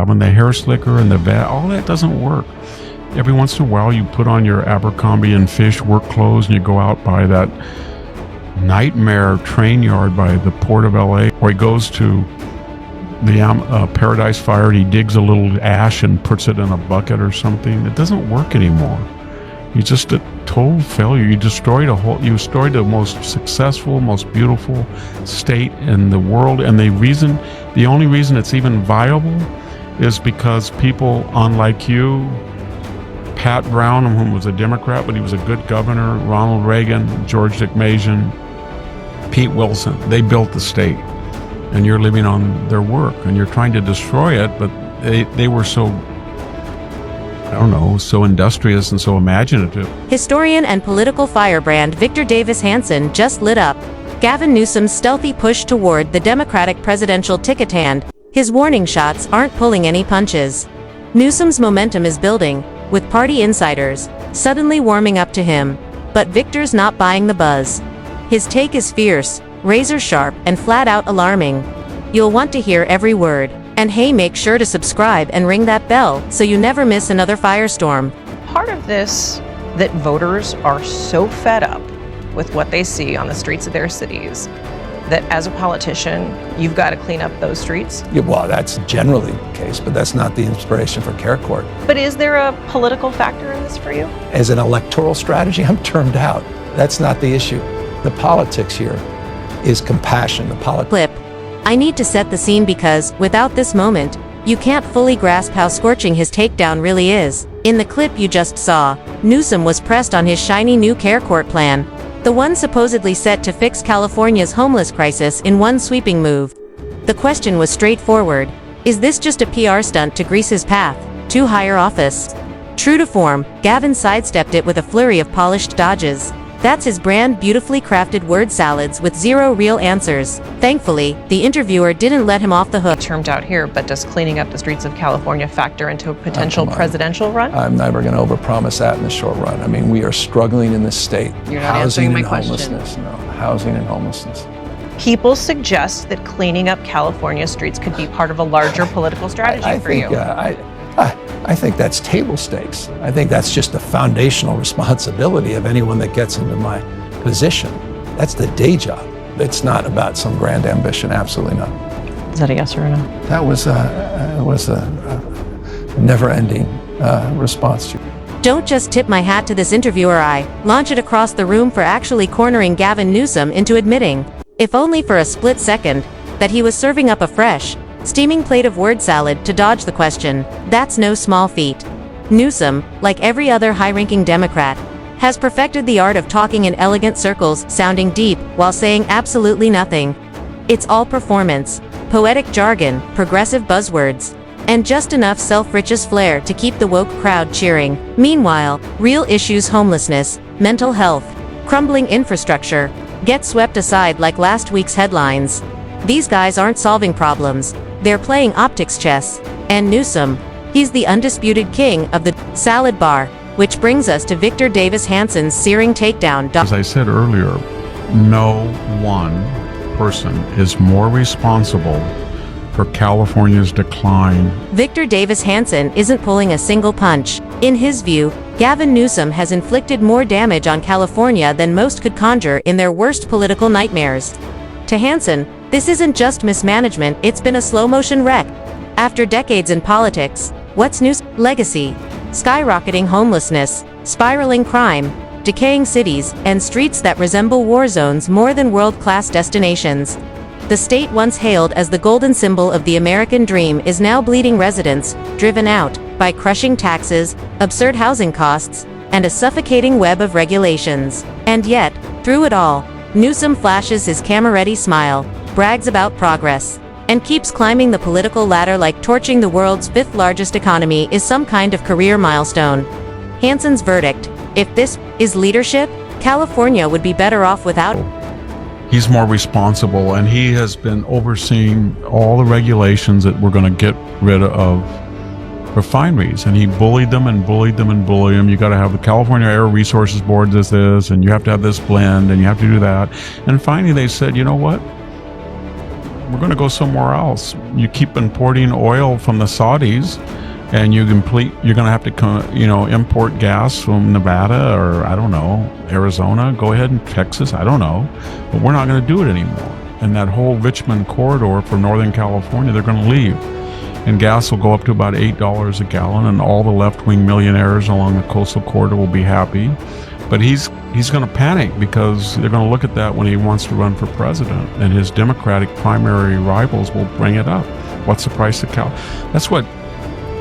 having the hair slicker and the vat, all that doesn't work. Every once in a while, you put on your Abercrombie and Fish work clothes and you go out by that nightmare train yard by the port of LA, or he goes to the Paradise Fire and he digs a little ash and puts it in a bucket or something. It doesn't work anymore. It's just a total failure. You destroyed the most successful, most beautiful state in the world, and the only reason it's even viable is because people unlike you, Pat Brown, who was a Democrat, but he was a good governor, Ronald Reagan, George McMason, Pete Wilson, they built the state, and you're living on their work, and you're trying to destroy it, but they were so, I don't know, so industrious and so imaginative. Historian and political firebrand Victor Davis Hanson just lit up Gavin Newsom's stealthy push toward the Democratic presidential ticket, and his warning shots aren't pulling any punches. Newsom's momentum is building, with party insiders suddenly warming up to him, but Victor's not buying the buzz. His take is fierce, razor-sharp, and flat-out alarming. You'll want to hear every word. And hey, make sure to subscribe and ring that bell so you never miss another firestorm. Part of this that voters are so fed up with what they see on the streets of their cities that as a politician, you've got to clean up those streets? Yeah, well, that's generally the case, but that's not the inspiration for Care Court. But is there a political factor in this for you? As an electoral strategy, I'm termed out. That's not the issue. The politics here is compassion. Clip. I need to set the scene because, without this moment, you can't fully grasp how scorching his takedown really is. In the clip you just saw, Newsom was pressed on his shiny new Care Court plan, the one supposedly set to fix California's homeless crisis in one sweeping move. The question was straightforward. Is this just a PR stunt to grease his path to higher office? True to form, Gavin sidestepped it with a flurry of polished dodges. That's his brand, beautifully crafted word salads with zero real answers. Thankfully, the interviewer didn't let him off the hook. Termed out here, but does cleaning up the streets of California factor into a potential presidential run? I'm never going to overpromise that in the short run. I mean, we are struggling in this state. You're not answering my question. Homelessness. No, housing and homelessness. People suggest that cleaning up California streets could be part of a larger political strategy for you. I think that's table stakes. I think that's just the foundational responsibility of anyone that gets into my position. That's the day job. It's not about some grand ambition. Absolutely not. Is that a yes or a no? That was a never-ending response to you. Don't just tip my hat to this interviewer, I launch it across the room for actually cornering Gavin Newsom into admitting, if only for a split second, that he was serving up a fresh, steaming plate of word salad to dodge the question. That's no small feat. Newsom, like every other high-ranking Democrat, has perfected the art of talking in elegant circles, sounding deep, while saying absolutely nothing. It's all performance, poetic jargon, progressive buzzwords, and just enough self-righteous flair to keep the woke crowd cheering. Meanwhile, real issues, homelessness, mental health, crumbling infrastructure, get swept aside like last week's headlines. These guys aren't solving problems. They're playing optics chess. And Newsom, he's the undisputed king of the salad bar, which brings us to Victor Davis Hanson's searing takedown. As I said earlier, no one person is more responsible for California's decline. Victor Davis Hanson isn't pulling a single punch. In his view, Gavin Newsom has inflicted more damage on California than most could conjure in their worst political nightmares. To Hanson, this isn't just mismanagement, it's been a slow-motion wreck. After decades in politics, what's Newsom's legacy? Skyrocketing homelessness, spiraling crime, decaying cities, and streets that resemble war zones more than world-class destinations. The state once hailed as the golden symbol of the American dream is now bleeding residents, driven out by crushing taxes, absurd housing costs, and a suffocating web of regulations. And yet, through it all, Newsom flashes his camera-ready smile, brags about progress, and keeps climbing the political ladder like torching the world's fifth-largest economy is some kind of career milestone. Hanson's verdict: if this is leadership, California would be better off without. He's more responsible, and he has been overseeing all the regulations that we're going to get rid of refineries, and he bullied them and bullied them and bullied them. You got to have the California Air Resources Board does this, and you have to have this blend, and you have to do that. And finally they said, you know what? we're going to go somewhere else. You keep importing oil from the Saudis, and you're going to have to, import gas from Nevada or, I don't know, Arizona. Go ahead, and Texas, I don't know. But we're not going to do it anymore. And that whole Richmond corridor for Northern California, they're going to leave. And gas will go up to about $8 a gallon, and all the left-wing millionaires along the coastal corridor will be happy. But he's going to panic because they're going to look at that when he wants to run for president, and his Democratic primary rivals will bring it up. What's the price of Cal? That's what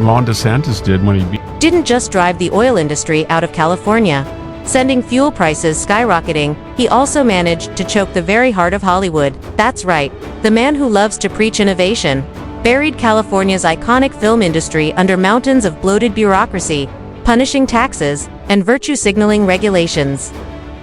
Ron DeSantis did when he didn't just drive the oil industry out of California, sending fuel prices skyrocketing. He also managed to choke the very heart of Hollywood. That's right, the man who loves to preach innovation buried California's iconic film industry under mountains of bloated bureaucracy, punishing taxes, and virtue-signaling regulations.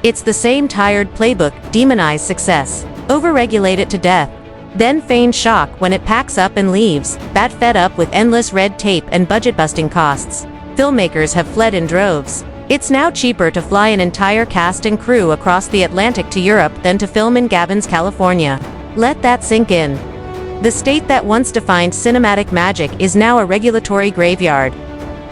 It's the same tired playbook: demonize success, overregulate it to death, then feign shock when it packs up and leaves, bat fed up with endless red tape and budget-busting costs. Filmmakers have fled in droves. It's now cheaper to fly an entire cast and crew across the Atlantic to Europe than to film in Gavin's California. Let that sink in. The state that once defined cinematic magic is now a regulatory graveyard.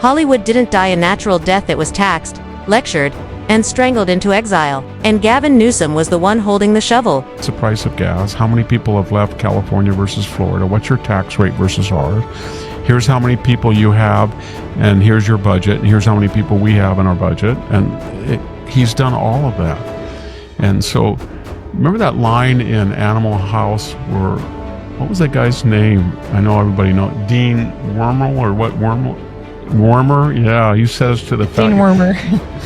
Hollywood didn't die a natural death, it was taxed, lectured, and strangled into exile. And Gavin Newsom was the one holding the shovel. What's the price of gas? How many people have left California versus Florida? What's your tax rate versus ours? Here's how many people you have, and here's your budget, and here's how many people we have in our budget. And he's done all of that. And so, remember that line in Animal House where, what was that guy's name? I know everybody knows. Dean Wormel, or what? Wormer? Yeah, he says to the Dean Wormer.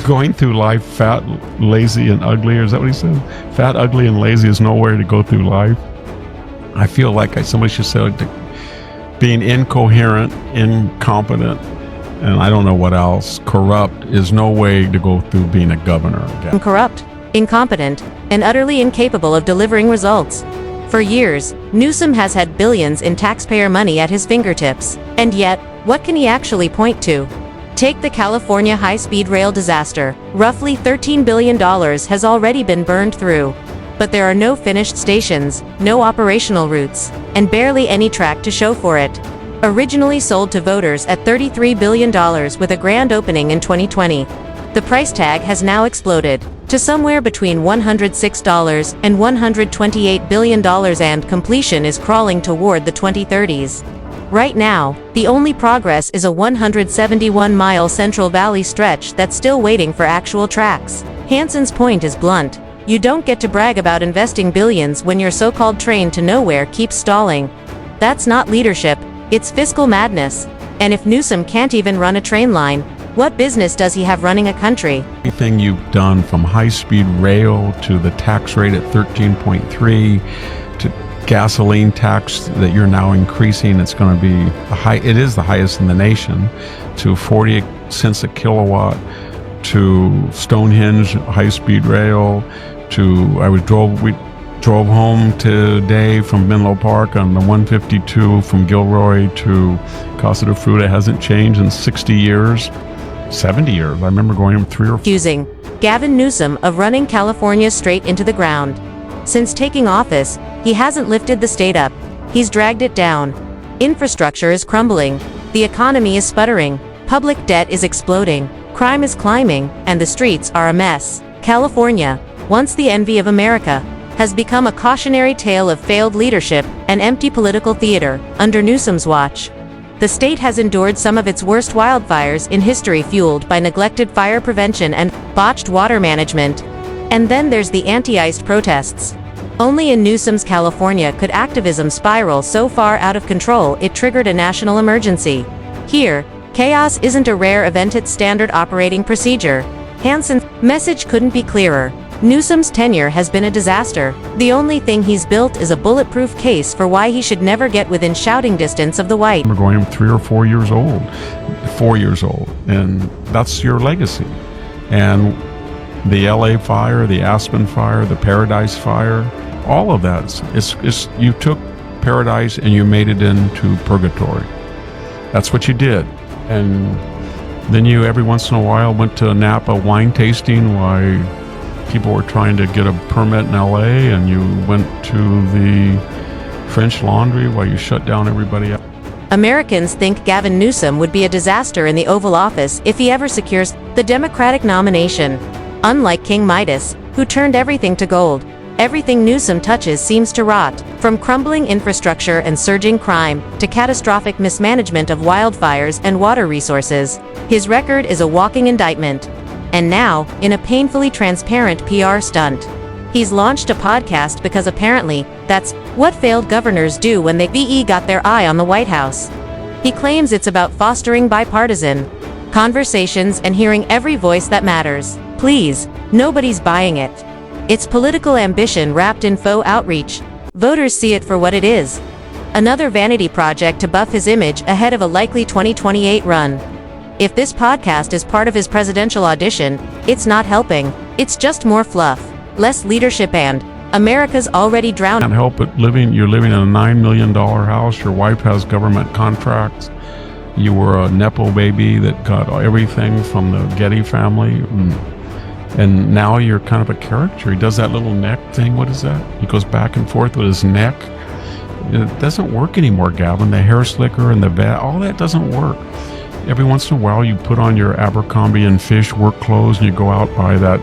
Going through life fat, lazy, and ugly. Or is that what he said? Fat, ugly, and lazy is no way to go through life. I feel like somebody should say, being incoherent, incompetent, and I don't know what else, corrupt, is no way to go through being a governor. Corrupt, incompetent, and utterly incapable of delivering results. For years, Newsom has had billions in taxpayer money at his fingertips. And yet, what can he actually point to? Take the California high-speed rail disaster. Roughly $13 billion has already been burned through. But there are no finished stations, no operational routes, and barely any track to show for it. Originally sold to voters at $33 billion with a grand opening in 2020, the price tag has now exploded to somewhere between $106 and $128 billion, and completion is crawling toward the 2030s. Right now, the only progress is a 171-mile Central Valley stretch that's still waiting for actual tracks. Hanson's point is blunt. You don't get to brag about investing billions when your so-called train to nowhere keeps stalling. That's not leadership, it's fiscal madness. And if Newsom can't even run a train line, what business does he have running a country? Everything you've done, from high-speed rail to the tax rate at 13.3 to gasoline tax that you're now increasing, it's going to be it is the highest in the nation, to 40 cents a kilowatt, to Stonehenge high-speed rail, we drove home today from Menlo Park on the 152 from Gilroy to Casa de Fruta. Hasn't changed in 60 years. 70 years. I remember going from 3 or 4. Accusing Gavin Newsom of running California straight into the ground. Since taking office, he hasn't lifted the state up. He's dragged it down. Infrastructure is crumbling. The economy is sputtering. Public debt is exploding. Crime is climbing, and the streets are a mess. California, once the envy of America, has become a cautionary tale of failed leadership and empty political theater under Newsom's watch. The state has endured some of its worst wildfires in history, fueled by neglected fire prevention and botched water management. And then there's the anti-ICE protests. Only in Newsom's California could activism spiral so far out of control it triggered a national emergency. Here, chaos isn't a rare event, it's standard operating procedure. Hanson's message couldn't be clearer. Newsom's tenure has been a disaster. The only thing he's built is a bulletproof case for why he should never get within shouting distance of the white. We're going 3 or 4 years old, and that's your legacy. And the LA fire, the Aspen fire, the Paradise fire, all of that, you took paradise and you made it into purgatory. That's what you did. And then you, every once in a while, went to Napa wine tasting while people were trying to get a permit in LA, and you went to the trench laundry while you shut down everybody else. Americans think Gavin Newsom would be a disaster in the Oval Office if he ever secures the Democratic nomination. Unlike King Midas, who turned everything to gold, everything Newsom touches seems to rot, from crumbling infrastructure and surging crime to catastrophic mismanagement of wildfires and water resources. His record is a walking indictment. And now, in a painfully transparent PR stunt, he's launched a podcast because apparently, that's what failed governors do when they got their eye on the White House. He claims it's about fostering bipartisan conversations and hearing every voice that matters. Please, nobody's buying it. It's political ambition wrapped in faux outreach. Voters see it for what it is. Another vanity project to buff his image ahead of a likely 2028 run. If this podcast is part of his presidential audition, it's not helping. It's just more fluff, less leadership, and America's already drowning. Can't help it. You're living in a $9 million house. Your wife has government contracts. You were a Nepo baby that got everything from the Getty family. And now you're kind of a caricature. He does that little neck thing. What is that? He goes back and forth with his neck. It doesn't work anymore, Gavin. The hair slicker and the vat, all that doesn't work. Every once in a while, you put on your Abercrombie and Fish work clothes and you go out by that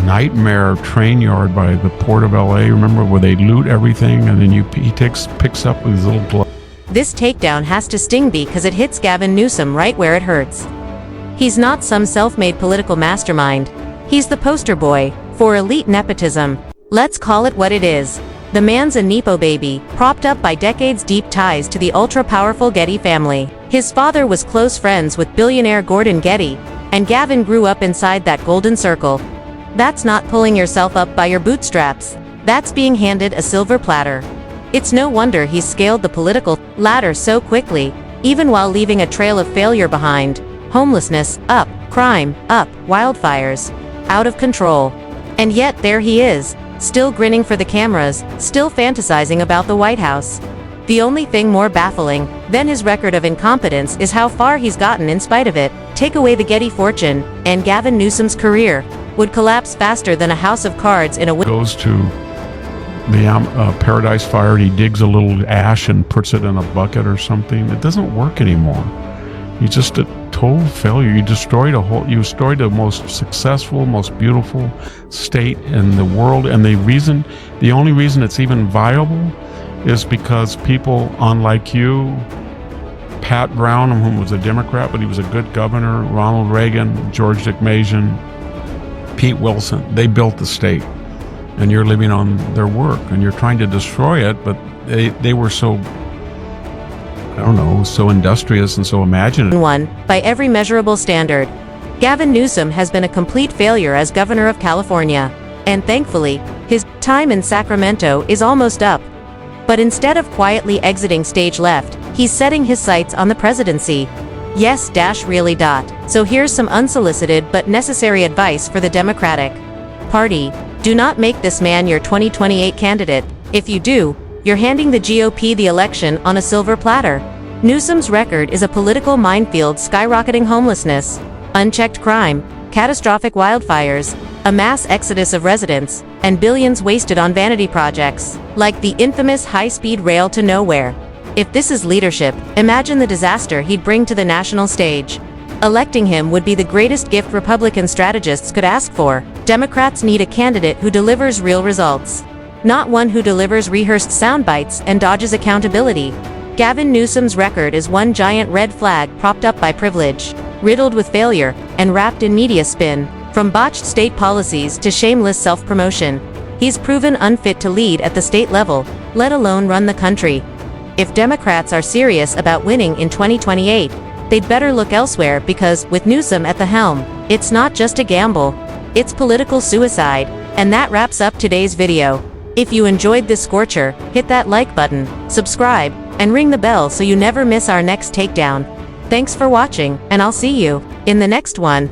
nightmare train yard by the port of LA. Remember where they loot everything and then he picks up with his little glove. This takedown has to sting because it hits Gavin Newsom right where it hurts. He's not some self-made political mastermind. He's the poster boy for elite nepotism. Let's call it what it is. The man's a Nepo baby, propped up by decades-deep ties to the ultra-powerful Getty family. His father was close friends with billionaire Gordon Getty, and Gavin grew up inside that golden circle. That's not pulling yourself up by your bootstraps. That's being handed a silver platter. It's no wonder he's scaled the political ladder so quickly, even while leaving a trail of failure behind. Homelessness, up. Crime, up. Wildfires, out of control. And yet there he is, still grinning for the cameras, still fantasizing about the White House. The only thing more baffling than his record of incompetence is how far he's gotten in spite of it. Take away the Getty fortune, and Gavin Newsom's career would collapse faster than a house of cards in a goes to the Paradise Fire and he digs a little ash and puts it in a bucket or something. It doesn't work anymore. He's just a total failure. You destroyed the most successful, most beautiful state in the world, and the only reason it's even viable is because people unlike you, Pat Brown, who was a Democrat, but he was a good governor, Ronald Reagan, George DeMasian, Pete Wilson, they built the state, and you're living on their work, and you're trying to destroy it, but they were so, I don't know, so industrious and so imaginative. By every measurable standard, Gavin Newsom has been a complete failure as governor of California, and thankfully, his time in Sacramento is almost up. But instead of quietly exiting stage left, he's setting his sights on the presidency. Yes, really. So here's some unsolicited but necessary advice for the Democratic Party. Do not make this man your 2028 candidate. If you do, you're handing the GOP the election on a silver platter. Newsom's record is a political minefield: skyrocketing homelessness, unchecked crime, catastrophic wildfires, a mass exodus of residents, and billions wasted on vanity projects, like the infamous high-speed rail to nowhere. If this is leadership, imagine the disaster he'd bring to the national stage. Electing him would be the greatest gift Republican strategists could ask for. Democrats need a candidate who delivers real results, not one who delivers rehearsed sound bites and dodges accountability. Gavin Newsom's record is one giant red flag propped up by privilege, riddled with failure, and wrapped in media spin. From botched state policies to shameless self-promotion, he's proven unfit to lead at the state level, let alone run the country. If Democrats are serious about winning in 2028, they'd better look elsewhere because, with Newsom at the helm, it's not just a gamble, it's political suicide. And that wraps up today's video. If you enjoyed this scorcher, hit that like button, subscribe, and ring the bell so you never miss our next takedown. Thanks for watching, and I'll see you in the next one.